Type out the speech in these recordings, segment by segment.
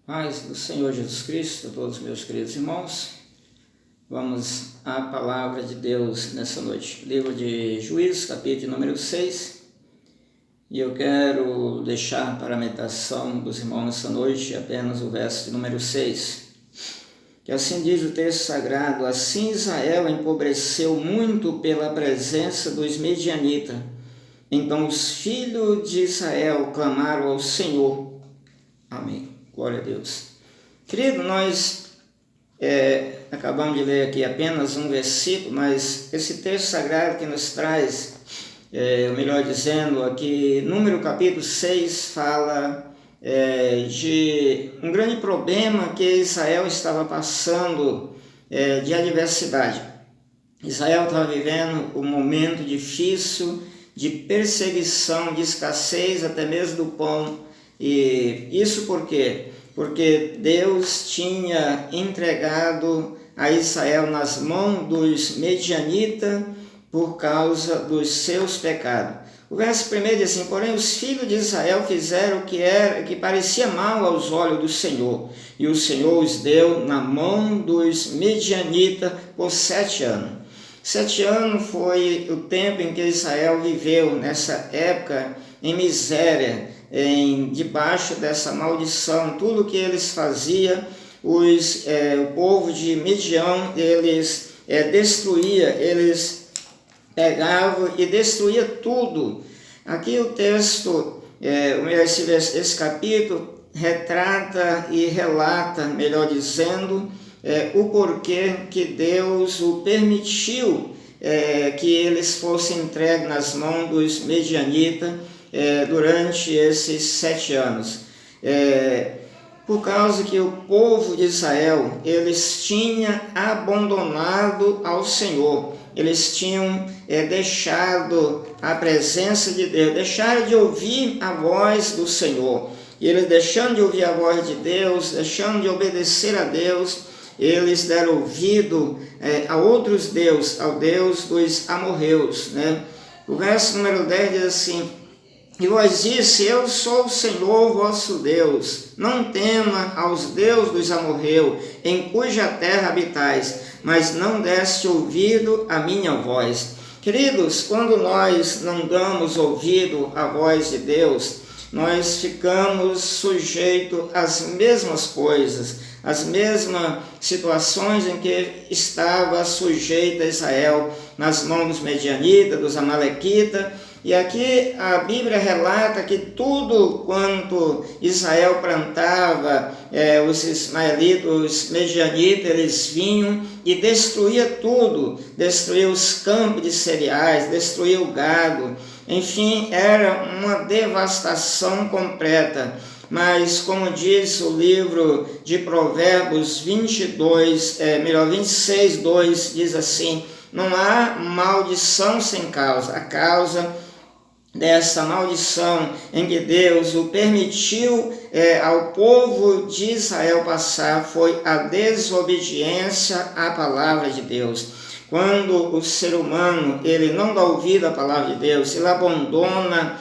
Paz do Senhor Jesus Cristo a todos meus queridos irmãos. Vamos à palavra de Deus nessa noite. Livro de Juízes, capítulo número 6. E eu quero deixar para a meditação dos irmãos nessa noite apenas o verso de número 6. Que assim diz o texto sagrado: assim Israel empobreceu muito pela presença dos medianitas. Então os filhos de Israel clamaram ao Senhor. Amém. Glória a Deus. Querido, nós acabamos de ler aqui apenas um versículo, mas esse texto sagrado que nos traz, melhor dizendo, aqui, número capítulo 6, fala de um grande problema que Israel estava passando de adversidade. Israel estava vivendo um momento difícil de perseguição, de escassez até mesmo do pão. E isso por quê? Porque Deus tinha entregado a Israel nas mãos dos medianitas por causa dos seus pecados. O verso 1 diz assim: porém os filhos de Israel fizeram o que parecia mal aos olhos do Senhor, e o Senhor os deu na mão dos medianitas por 7 anos. 7 anos foi o tempo em que Israel viveu nessa época em miséria, debaixo dessa maldição. Tudo que eles faziam, o povo de Midian, eles destruía, eles pegavam e destruía tudo. Aqui o texto, esse capítulo retrata e relata, melhor dizendo, o porquê que Deus o permitiu que eles fossem entregues nas mãos dos medianitas durante esses 7 anos. Por causa que o povo de Israel, eles tinham abandonado ao Senhor, eles tinham deixado a presença de Deus, deixaram de ouvir a voz do Senhor. E eles deixando de ouvir a voz de Deus, deixando de obedecer a Deus, eles deram ouvido a outros deuses, ao Deus dos amorreus, né? O verso número 10 diz assim: e vós disse: eu sou o Senhor vosso Deus, não tema aos deuses dos amorreus, em cuja terra habitais, mas não deste ouvido à minha voz. Queridos, quando nós não damos ouvido à voz de Deus, nós ficamos sujeitos às mesmas coisas, às mesmas situações em que estava sujeita Israel nas mãos dos medianitas, dos amalequitas. E aqui a Bíblia relata que tudo quanto Israel plantava, os ismaelitas, os medianitas, eles vinham e destruía tudo, destruía os campos de cereais, destruía o gado, enfim, era uma devastação completa. Mas como diz o livro de Provérbios 26, 2, diz assim: não há maldição sem causa. A causa dessa maldição em que Deus o permitiu ao povo de Israel passar foi a desobediência à palavra de Deus. Quando o ser humano ele não dá ouvido à palavra de Deus, ele abandona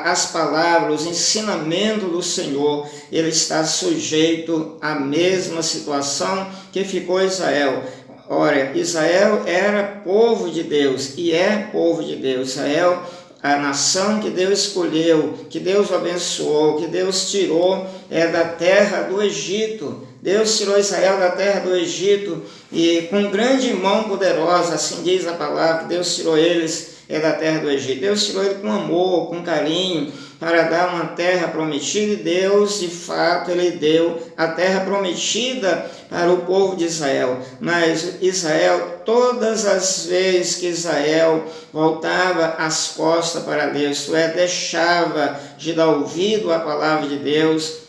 as palavras, os ensinamentos do Senhor, ele está sujeito à mesma situação que ficou Israel. Ora, Israel era povo de Deus e é povo de Deus. Israel, a nação que Deus escolheu, que Deus abençoou, que Deus tirou da terra do Egito. Deus tirou Israel da terra do Egito e com grande mão poderosa, assim diz a palavra, Deus tirou eles da terra do Egito. Deus tirou ele com amor, com carinho, para dar uma terra prometida, e Deus, de fato, ele deu a terra prometida para o povo de Israel. Mas Israel, todas as vezes que Israel voltava as costas para Deus, isto é, deixava de dar ouvido à palavra de Deus,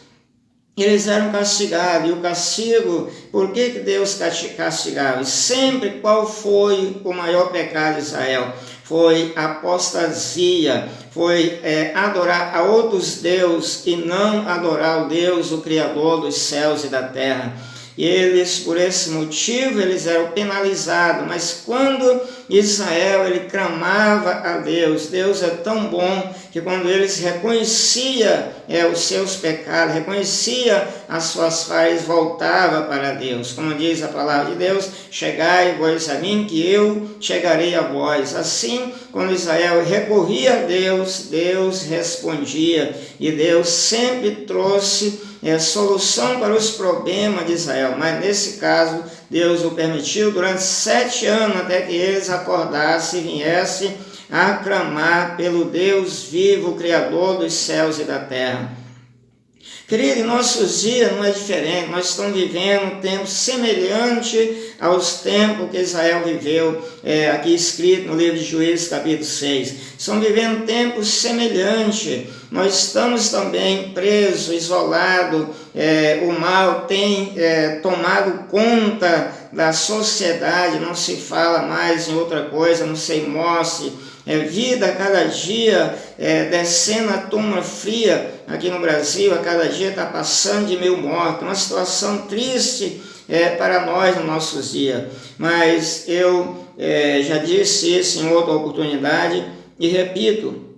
eles eram castigados. E o castigo, por que Deus castigava? E sempre, qual foi o maior pecado de Israel? Foi a apostasia, foi adorar a outros deuses e não adorar o Deus, o Criador dos céus e da terra. E eles, por esse motivo, eles eram penalizados. Mas quando Israel, ele clamava a Deus. Deus é tão bom que quando eles reconhecia os seus pecados, reconhecia as suas falhas, voltava para Deus. Como diz a palavra de Deus, chegai vós a mim, que eu chegarei a vós. Assim, quando Israel recorria a Deus, Deus respondia. E Deus sempre trouxe solução para os problemas de Israel. Mas nesse caso, Deus o permitiu durante 7 anos, até que eles acordassem e viessem a clamar pelo Deus vivo, Criador dos céus e da terra. Querido, em nossos dias não é diferente, nós estamos vivendo um tempo semelhante aos tempos que Israel viveu, aqui escrito no livro de Juízes, capítulo 6. Estamos vivendo tempos semelhantes, nós estamos também presos, isolados, o mal tem tomado conta da sociedade, não se fala mais em outra coisa, não se morte. Vida a cada dia, descendo a túmula fria aqui no Brasil, a cada dia está passando de 1.000 mortos, uma situação triste para nós nos nossos dias. Mas eu já disse isso em outra oportunidade e repito,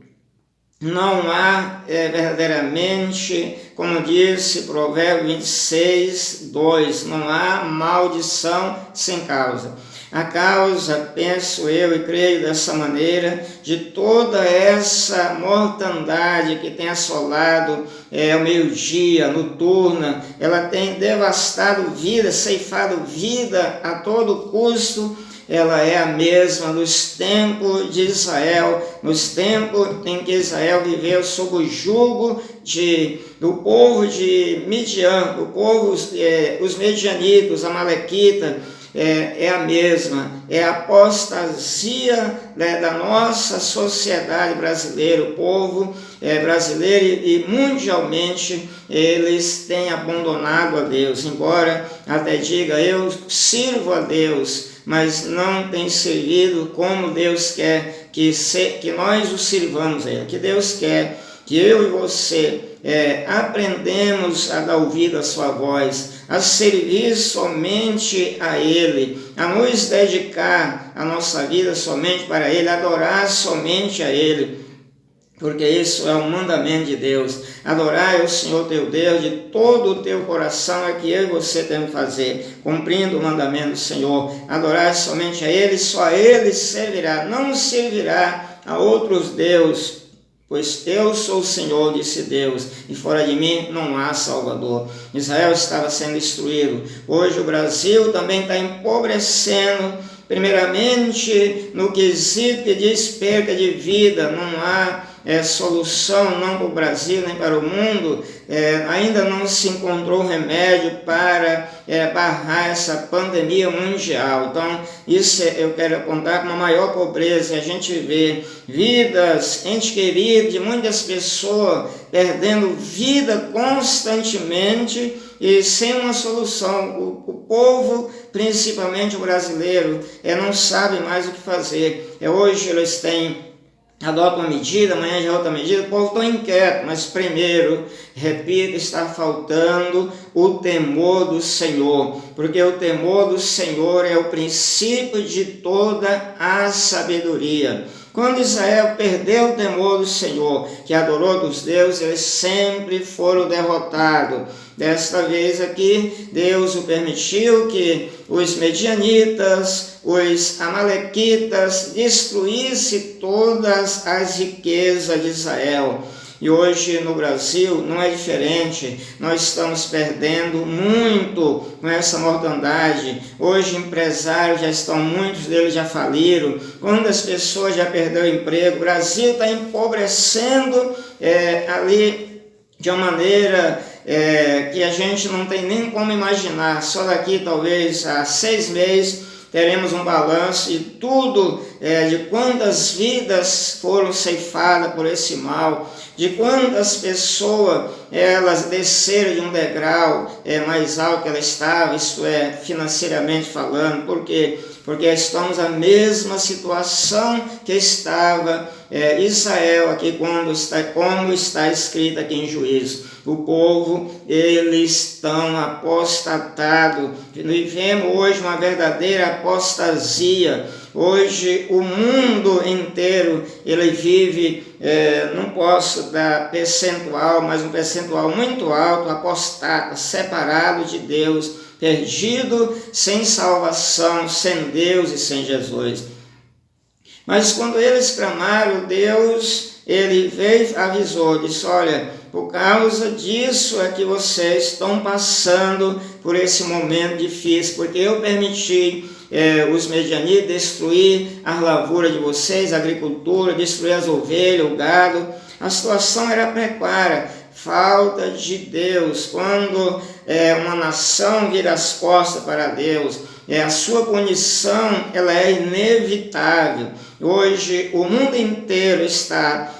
não há verdadeiramente, como disse Provérbio 26, 2, não há maldição sem causa. A causa, penso eu e creio dessa maneira, de toda essa mortandade que tem assolado o meio-dia, noturna, ela tem devastado vida, ceifado vida a todo custo. Ela é a mesma nos tempos de Israel, nos tempos em que Israel viveu sob o jugo do povo de Midian, do povo, os medianitas, os amalequitas. É a mesma, é a apostasia da nossa sociedade brasileira, o povo brasileiro e mundialmente eles têm abandonado a Deus, embora até diga eu sirvo a Deus, mas não tem servido como Deus quer que nós o sirvamos a Ele, que Deus quer que eu e você aprendemos a dar ouvido à sua voz, a servir somente a Ele, a nos dedicar a nossa vida somente para Ele, adorar somente a Ele, porque isso é um mandamento de Deus. Adorar o Senhor teu Deus de todo o teu coração é que eu e você temos que fazer, cumprindo o mandamento do Senhor. Adorar somente a Ele, só a Ele servirá, não servirá a outros deuses. Pois eu sou o Senhor, disse Deus, e fora de mim não há Salvador. Israel estava sendo destruído. Hoje o Brasil também está empobrecendo, primeiramente no quesito que diz perda de vida. Não há solução não para o Brasil nem para o mundo. Ainda não se encontrou remédio para barrar essa pandemia mundial. Então isso eu quero apontar como a maior pobreza. A gente vê vidas, entes queridos de muitas pessoas perdendo vida constantemente e sem uma solução. O povo, principalmente o brasileiro, não sabe mais o que fazer. Hoje eles adotam uma medida, amanhã já outra medida, o povo está inquieto, mas primeiro, repito, está faltando o temor do Senhor, porque o temor do Senhor é o princípio de toda a sabedoria. Quando Israel perdeu o temor do Senhor, que adorou dos deuses, eles sempre foram derrotados. Desta vez aqui, Deus o permitiu que os medianitas, os amalequitas destruíssem todas as riquezas de Israel. E hoje no Brasil não é diferente, nós estamos perdendo muito com essa mortandade. Hoje empresários muitos deles já faliram, quantas pessoas já perderam o emprego. O Brasil está empobrecendo ali de uma maneira que a gente não tem nem como imaginar. Só daqui talvez a 6 meses teremos um balanço de tudo, de quantas vidas foram ceifadas por esse mal, de quantas pessoas elas desceram de um degrau mais alto que ela estava, isto é, financeiramente falando. Por quê? Porque estamos na mesma situação que estava Israel aqui, como está escrito aqui em Juízes. O povo, eles estão apostatados. Vivemos hoje uma verdadeira apostasia. Hoje o mundo inteiro ele vive, não posso dar percentual, mas um percentual muito alto, apostata, separado de Deus, perdido, sem salvação, sem Deus e sem Jesus. Mas quando eles clamaram, Deus, ele veio, avisou, disse, olha, por causa disso é que vocês estão passando por esse momento difícil, porque eu permiti os medianitas destruir as lavouras de vocês, a agricultura, destruir as ovelhas, o gado. A situação era precária, falta de Deus. Quando uma nação vira as costas para Deus, a sua punição ela é inevitável. Hoje o mundo inteiro está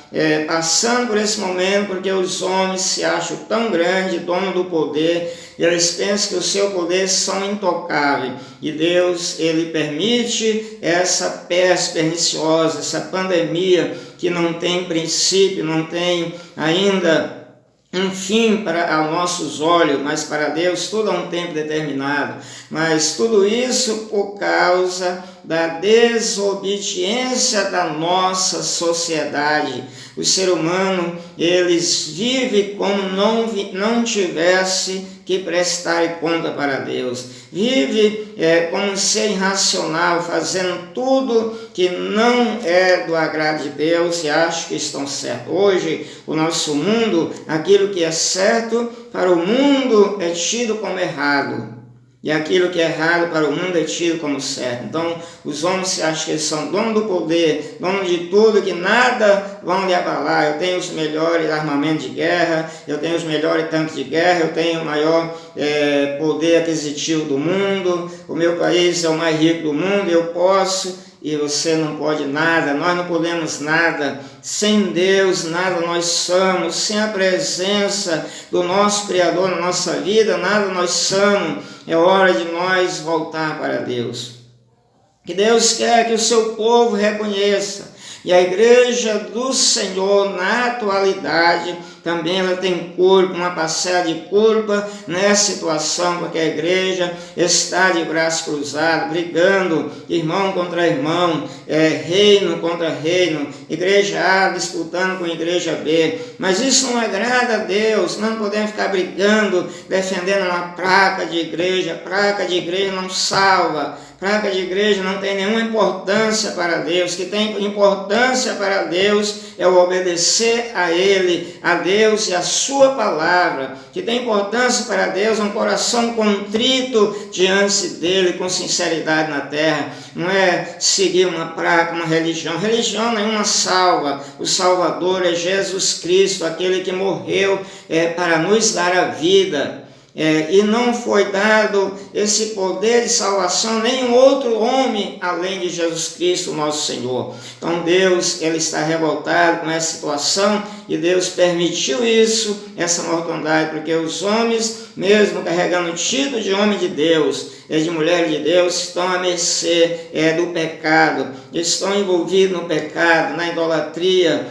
passando por esse momento porque os homens se acham tão grandes, dono do poder, e eles pensam que o seu poder são intocáveis. E Deus, ele permite essa peste perniciosa, essa pandemia que não tem princípio, não tem ainda um fim para nossos olhos, mas para Deus tudo há um tempo determinado. Mas tudo isso por causa da desobediência da nossa sociedade. O ser humano, eles vivem como não tivesse que prestar conta para Deus. Vive como um ser irracional, fazendo tudo que não é do agrado de Deus e acha que estão certos. Hoje, o nosso mundo, aquilo que é certo para o mundo é tido como errado. E aquilo que é errado para o mundo é tido como certo. Então, os homens se acham que eles são donos do poder, donos de tudo, que nada vão lhe abalar. Eu tenho os melhores armamentos de guerra, eu tenho os melhores tanques de guerra, eu tenho o maior poder aquisitivo do mundo, o meu país é o mais rico do mundo, eu posso... E você não pode nada, nós não podemos nada, sem Deus nada nós somos, sem a presença do nosso Criador na nossa vida, nada nós somos. É hora de nós voltar para Deus. Que Deus quer que o seu povo reconheça. E a igreja do Senhor, na atualidade, também ela tem culpa, uma parcela de culpa nessa situação, porque a igreja está de braços cruzados, brigando, irmão contra irmão, reino contra reino, igreja A disputando com a igreja B. Mas isso não agrada a Deus, não podemos ficar brigando, defendendo uma placa de igreja não salva. Placa de igreja não tem nenhuma importância para Deus. O que tem importância para Deus é o obedecer a Ele, a Deus e a sua palavra. O que tem importância para Deus é um coração contrito diante dEle, com sinceridade na terra. Não é seguir uma placa, uma religião. Religião nenhuma salva. O Salvador é Jesus Cristo, aquele que morreu para nos dar a vida. E não foi dado esse poder de salvação nem outro homem além de Jesus Cristo, nosso Senhor. Então Deus, ele está revoltado com essa situação e Deus permitiu isso, essa mortandade, porque os homens, mesmo carregando o título de homem de Deus, de mulher de Deus, estão à mercê do pecado, eles estão envolvidos no pecado, na idolatria,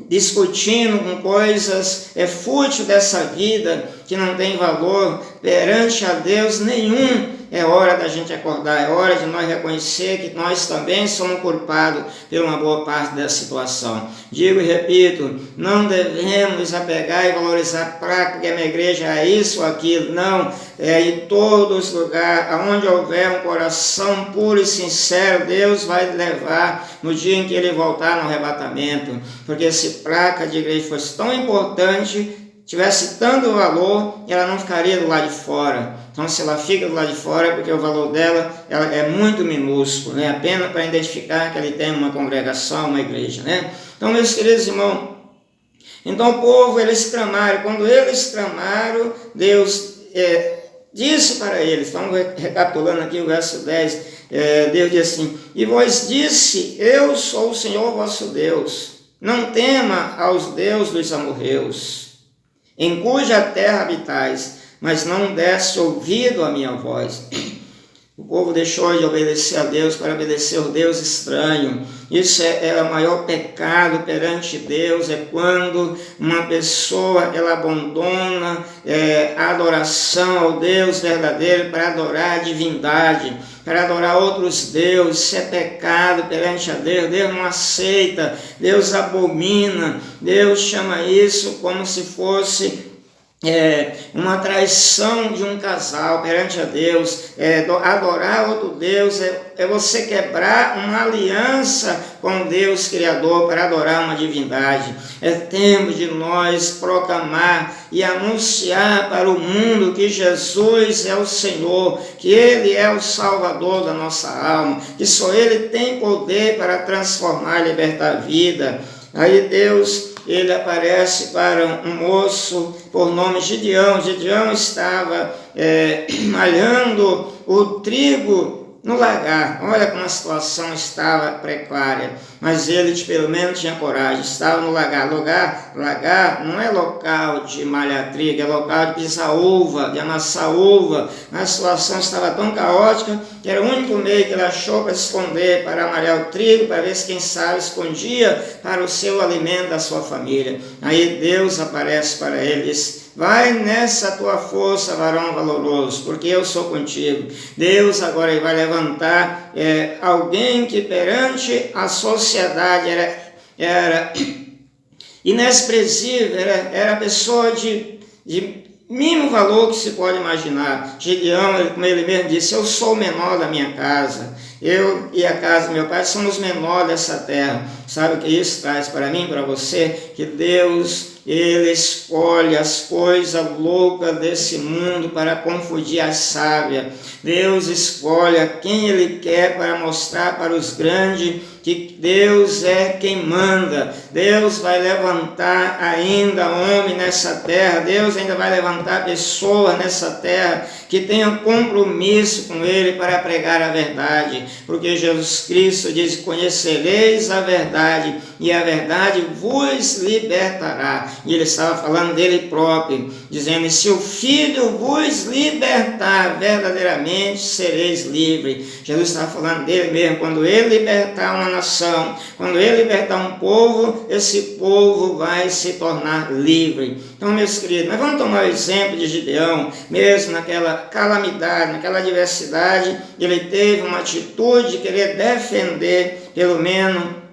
discutindo com coisas fúteis dessa vida que não tem valor perante a Deus nenhum. É hora da gente acordar, é hora de nós reconhecer que nós também somos culpados por uma boa parte dessa situação. Digo e repito, não devemos apegar e valorizar placa que a minha igreja é isso ou aquilo, não. Em todos os lugares, onde houver um coração puro e sincero, Deus vai levar no dia em que Ele voltar no arrebatamento. Porque se placa de igreja fosse tão importante, tivesse tanto valor, ela não ficaria do lado de fora. Então, se ela fica do lado de fora, é porque o valor dela ela é muito minúsculo, né? Apenas para identificar que ele tem uma congregação, uma igreja, né? Então, meus queridos irmãos, então o povo, eles clamaram. Quando eles clamaram, Deus disse para eles, estamos recapitulando aqui o verso 10, Deus diz assim: e vos disse, eu sou o Senhor vosso Deus, não tema aos deuses dos amorreus, em cuja terra habitais, mas não deste ouvido à minha voz. O povo deixou de obedecer a Deus para obedecer o Deus estranho. Isso é o maior pecado perante Deus, é quando uma pessoa ela abandona a adoração ao Deus verdadeiro para adorar a divindade, para adorar outros deuses. Isso é pecado perante a Deus. Deus não aceita, Deus abomina, Deus chama isso como se fosse uma traição de um casal perante a Deus. Adorar outro Deus é você quebrar uma aliança com Deus Criador para adorar uma divindade. É tempo de nós proclamar e anunciar para o mundo que Jesus é o Senhor, que Ele é o Salvador da nossa alma, que só Ele tem poder para transformar e libertar a vida. Aí Deus, ele aparece para um moço por nome Gideão. Gideão estava malhando o trigo no lagar. Olha como a situação estava precária, mas ele pelo menos tinha coragem, estava no lagar. Lagar não é local de malhar trigo, é local de pisar uva, de amassar uva. A situação estava tão caótica que era o único meio que ele achou para se esconder, para malhar o trigo, para ver se quem sabe escondia para o seu alimento da sua família. Aí Deus aparece para ele e diz: vai nessa tua força, varão valoroso, porque eu sou contigo. Deus agora vai levantar alguém que perante a sociedade era inexpressível, era pessoa de mínimo valor que se pode imaginar. Gideão, como ele mesmo disse: eu sou o menor da minha casa. Eu e a casa do meu pai somos menores dessa terra. Sabe o que isso traz para mim, para você? Que Deus, ele escolhe as coisas loucas desse mundo para confundir as sábias. Deus escolhe a quem ele quer para mostrar para os grandes que Deus é quem manda. Deus vai levantar ainda homem nessa terra. Deus ainda vai levantar pessoas nessa terra que tenham compromisso com ele para pregar a verdade. Porque Jesus Cristo diz: conhecereis a verdade e a verdade vos libertará. E ele estava falando dele próprio, dizendo: se o Filho vos libertar, verdadeiramente sereis livres. Jesus estava falando dele mesmo. Quando ele libertar uma nação, quando ele libertar um povo, esse povo vai se tornar livre. Então, meus queridos, nós vamos tomar o exemplo de Gideão. Mesmo naquela calamidade, naquela adversidade, ele teve uma atitude de querer defender, pelo menos,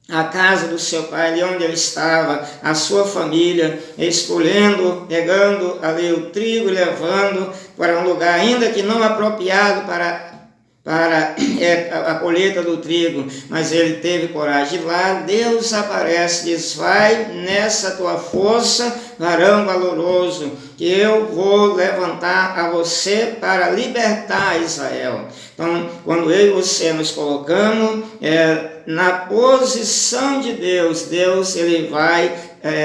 a casa do seu pai, ali onde ele estava, a sua família, escolhendo, pegando ali o trigo e levando para um lugar ainda que não apropriado para a colheita do trigo, mas ele teve coragem. E lá Deus aparece e diz: vai nessa tua força, varão valoroso, que eu vou levantar a você para libertar Israel. Então, quando eu e você nos colocamos na posição de Deus, Deus ele vai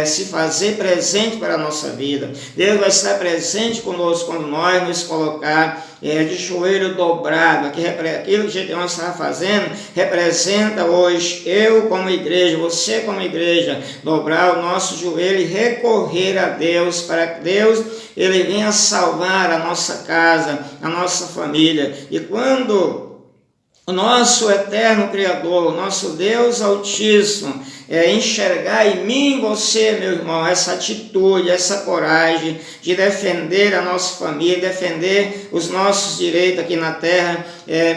se fazer presente para a nossa vida. Deus vai estar presente conosco quando nós nos colocar de joelho dobrado. Aquilo que Gideão estava fazendo representa hoje eu como igreja, você como igreja, dobrar o nosso joelho e recorrer a Deus, para que Deus ele venha salvar a nossa casa, a nossa família. E quando o nosso eterno Criador, o nosso Deus Altíssimo, enxergar em mim, em você, meu irmão, essa atitude, essa coragem de defender a nossa família, defender os nossos direitos aqui na terra,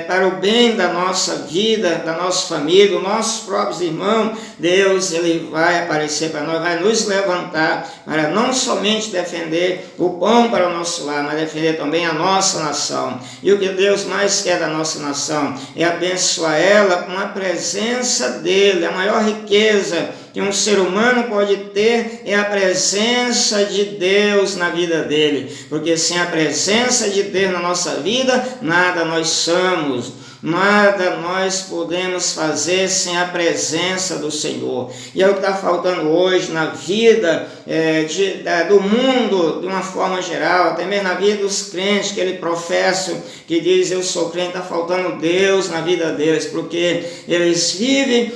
para o bem da nossa vida, da nossa família, dos nossos próprios irmãos, Deus ele vai aparecer para nós, vai nos levantar para não somente defender o pão para o nosso lar, mas defender também a nossa nação. E o que Deus mais quer da nossa nação é abençoar ela com a presença dele. A maior riqueza que um ser humano pode ter é a presença de Deus na vida dele, porque sem a presença de Deus na nossa vida, nada nós somos. Nada nós podemos fazer sem a presença do Senhor. E é o que está faltando hoje na vida do mundo, de uma forma geral, até mesmo na vida dos crentes que ele professa, que diz eu sou crente, está faltando Deus na vida deles, porque eles vivem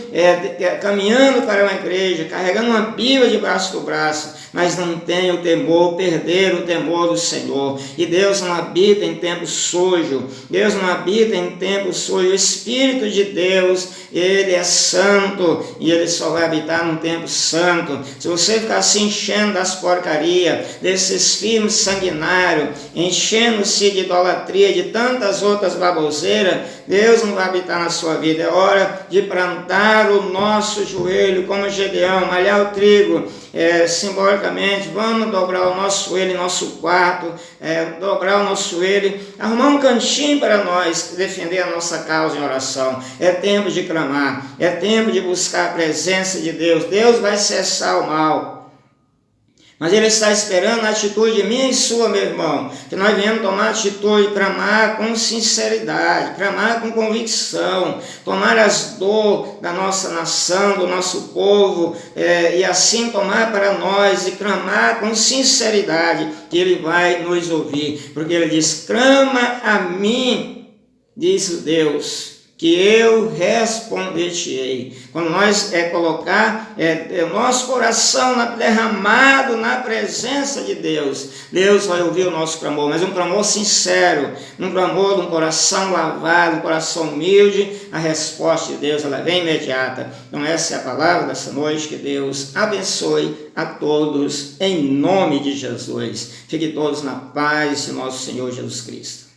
caminhando para uma igreja, carregando uma Bíblia de braço do braço, mas não tem o temor, perderam o temor do Senhor. E Deus não habita em tempo sujo, Deus não habita em tempo sujo. O Espírito de Deus, ele é santo e ele só vai habitar num tempo santo. Se você ficar se enchendo das porcarias, desses filmes sanguinários, enchendo-se de idolatria, de tantas outras baboseiras, Deus não vai habitar na sua vida. É hora de plantar o nosso joelho como Gedeão, malhar o trigo, simbolicamente, vamos dobrar o nosso joelho em nosso quarto, dobrar o nosso joelho, arrumar um cantinho para nós, defender a nossa causa em oração. É tempo de clamar, é tempo de buscar a presença de Deus. Deus vai cessar o mal. Mas Ele está esperando a atitude minha e sua, meu irmão, que nós venhamos tomar atitude, clamar com sinceridade, clamar com convicção, tomar as dores da nossa nação, do nosso povo, e assim tomar para nós e clamar com sinceridade, que Ele vai nos ouvir, porque Ele diz, clama a mim, diz Deus, que eu responder-te-ei. Quando nós colocar o nosso coração derramado na presença de Deus, Deus vai ouvir o nosso clamor, mas um clamor sincero, um clamor de um coração lavado, um coração humilde, a resposta de Deus ela vem imediata. Então essa é a palavra dessa noite, que Deus abençoe a todos, em nome de Jesus. Fiquem todos na paz de nosso Senhor Jesus Cristo.